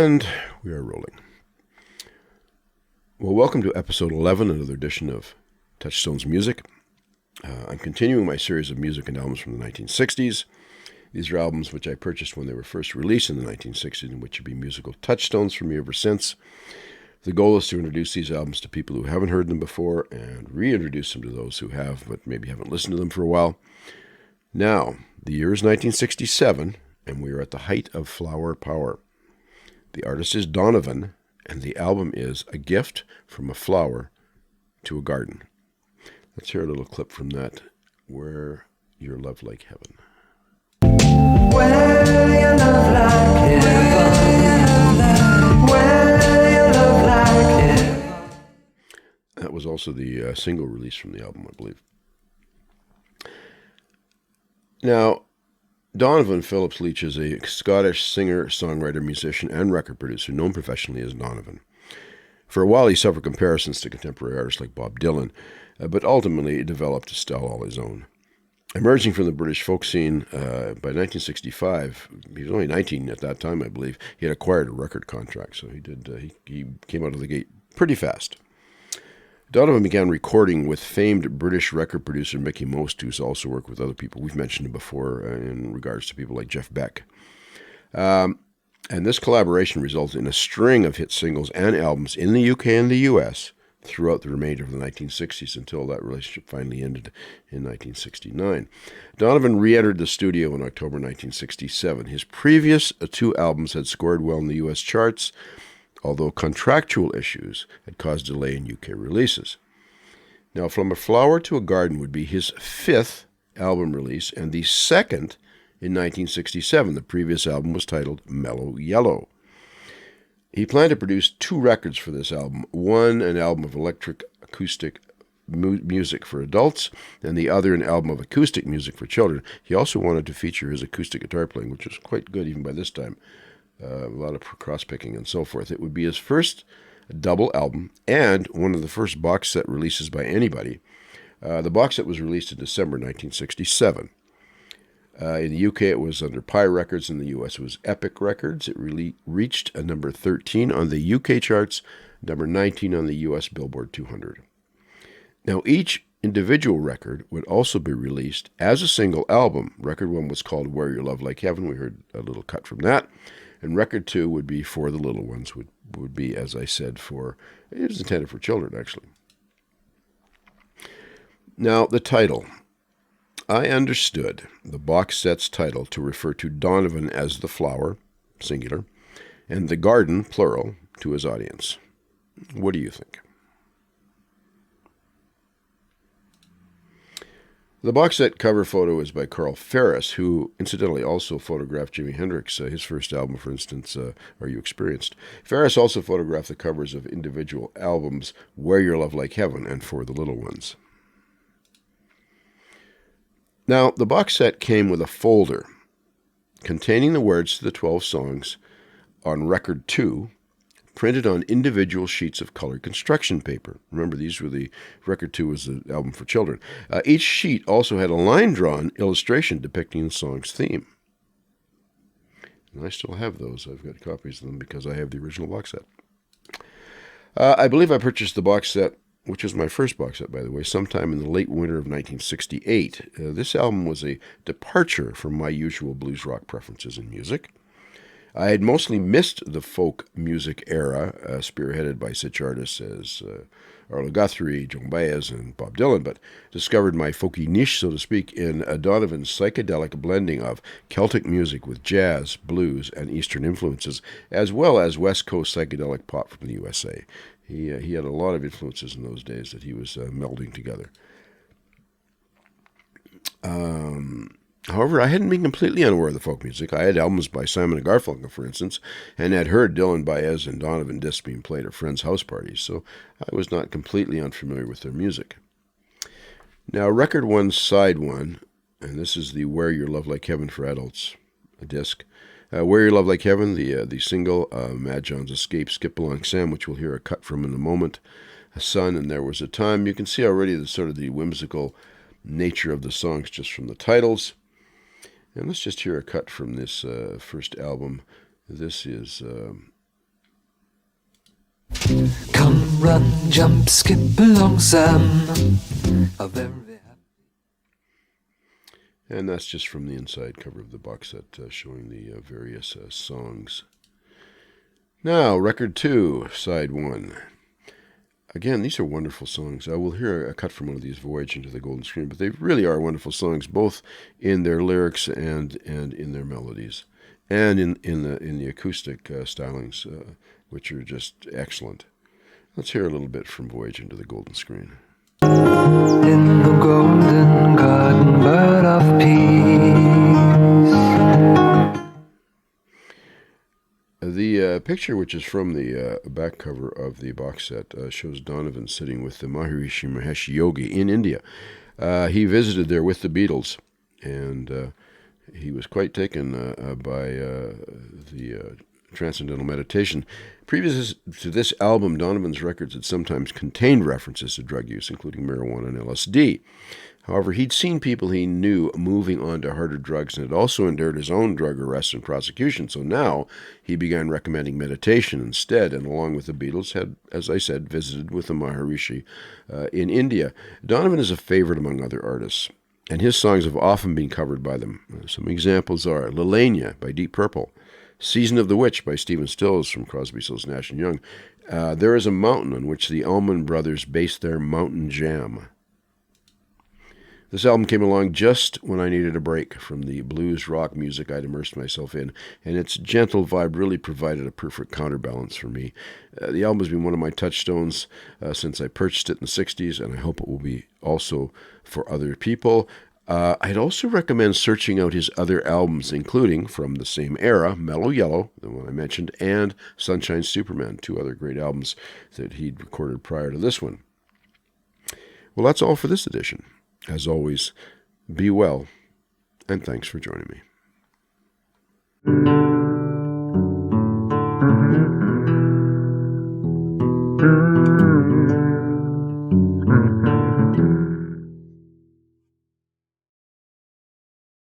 And we are rolling. Well, welcome to episode 11, another edition of Touchstone's Music. I'm continuing my series of music and albums from the 1960s. These are albums which I purchased when they were first released in the 1960s and which have been musical touchstones for me ever since. The goal is to introduce these albums to people who haven't heard them before and reintroduce them to those who have, but maybe haven't listened to them for a while. Now, the year is 1967, and we are at the height of flower power. The artist is Donovan, and the album is A Gift from a Flower to a Garden. Let's hear a little clip from that, Where Your Love Like Heaven. Where your love like heaven, where your love like heaven. That was also the single release from the album, I believe. Now, Donovan Phillips Leitch is a Scottish singer, songwriter, musician, and record producer known professionally as Donovan. For a while, he suffered comparisons to contemporary artists like Bob Dylan, but ultimately he developed a style all his own. Emerging from the British folk scene by 1965, he was only 19 at that time, I believe. He had acquired a record contract, so he came out of the gate pretty fast. Donovan began recording with famed British record producer Mickey Most, who's also worked with other people. We've mentioned him before in regards to people like Jeff Beck. And this collaboration resulted in a string of hit singles and albums in the UK and the US throughout the remainder of the 1960s until that relationship finally ended in 1969. Donovan re-entered the studio in October 1967. His previous two albums had scored well in the US charts, although contractual issues had caused delay in UK releases. Now, From a Flower to a Garden would be his fifth album release and the second in 1967. The previous album was titled Mellow Yellow. He planned to produce two records for this album, one an album of electric acoustic music for adults, and the other an album of acoustic music for children. He also wanted to feature his acoustic guitar playing, which was quite good even by this time. A lot of cross-picking and so forth. It would be his first double album and one of the first box set releases by anybody. The box set was released in December 1967. In the UK, it was under Pi Records. In the US, it was Epic Records. It really reached a number 13 on the UK charts, number 19 on the US Billboard 200. Now, each individual record would also be released as a single album. Record 1 was called Where Your Love Like Heaven. We heard a little cut from that. And record 2 would be For the Little Ones, would be, as I said, it was intended for children, actually. Now, the title. I understood the box set's title to refer to Donovan as the flower, singular, and the garden, plural, to his audience. What do you think? The box set cover photo is by Carl Ferris, who incidentally also photographed Jimi Hendrix, his first album, for instance, Are You Experienced? Ferris also photographed the covers of individual albums, Where Your Love Like Heaven and For the Little Ones. Now, the box set came with a folder containing the words to the 12 songs on record 2, printed on individual sheets of colored construction paper. Remember, record 2 was the album for children. Each sheet also had a line-drawn illustration depicting the song's theme. And I still have those. I've got copies of them because I have the original box set. I believe I purchased the box set, which was my first box set, by the way, sometime in the late winter of 1968. This album was a departure from my usual blues rock preferences in music. I had mostly missed the folk music era, spearheaded by such artists as Arlo Guthrie, Joan Baez, and Bob Dylan, but discovered my folky niche, so to speak, in Donovan's psychedelic blending of Celtic music with jazz, blues, and Eastern influences, as well as West Coast psychedelic pop from the USA. He had a lot of influences in those days that he was melding together. However, I hadn't been completely unaware of the folk music. I had albums by Simon & Garfunkel, for instance, and had heard Dylan, Baez, and Donovan discs being played at friends' house parties, so I was not completely unfamiliar with their music. Now, Record 1, Side 1, and this is the Where Your Love Like Heaven for Adults disc. Where Your Love Like Heaven, the single, Mad John's Escape, Skip Along Sam, which we'll hear a cut from in a moment, A Sun, and There Was a Time. You can see already the whimsical nature of the songs just from the titles. And let's just hear a cut from this first album. This is Come, run, jump, skip along, Sam. A very And that's just from the inside cover of the box set showing the various songs. Now, record 2, side 1. Again, these are wonderful songs. I will hear a cut from one of these, Voyage into the Golden Screen, but they really are wonderful songs, both in their lyrics and in their melodies, and in the acoustic stylings, which are just excellent. Let's hear a little bit from Voyage into the Golden Screen. in the golden garden, bird of peace. The picture, which is from the back cover of the box set, shows Donovan sitting with the Maharishi Mahesh Yogi in India. He visited there with the Beatles, and he was quite taken by the transcendental meditation. Previous to this album, Donovan's records had sometimes contained references to drug use, including marijuana and LSD. However, he'd seen people he knew moving on to harder drugs and had also endured his own drug arrests and prosecution. So now he began recommending meditation instead, and along with the Beatles had, as I said, visited with the Maharishi in India. Donovan is a favorite among other artists, and his songs have often been covered by them. Some examples are Lilania by Deep Purple, Season of the Witch by Stephen Stills from Crosby, Stills, Nash & Young. There is a Mountain on which the Allman Brothers based their Mountain Jam. This album came along just when I needed a break from the blues rock music I'd immersed myself in, and its gentle vibe really provided a perfect counterbalance for me. The album has been one of my touchstones since I purchased it in the 60s, and I hope it will be also for other people. I'd also recommend searching out his other albums, including, from the same era, Mellow Yellow, the one I mentioned, and Sunshine Superman, 2 other great albums that he'd recorded prior to this one. Well, that's all for this edition. As always, be well, and thanks for joining me.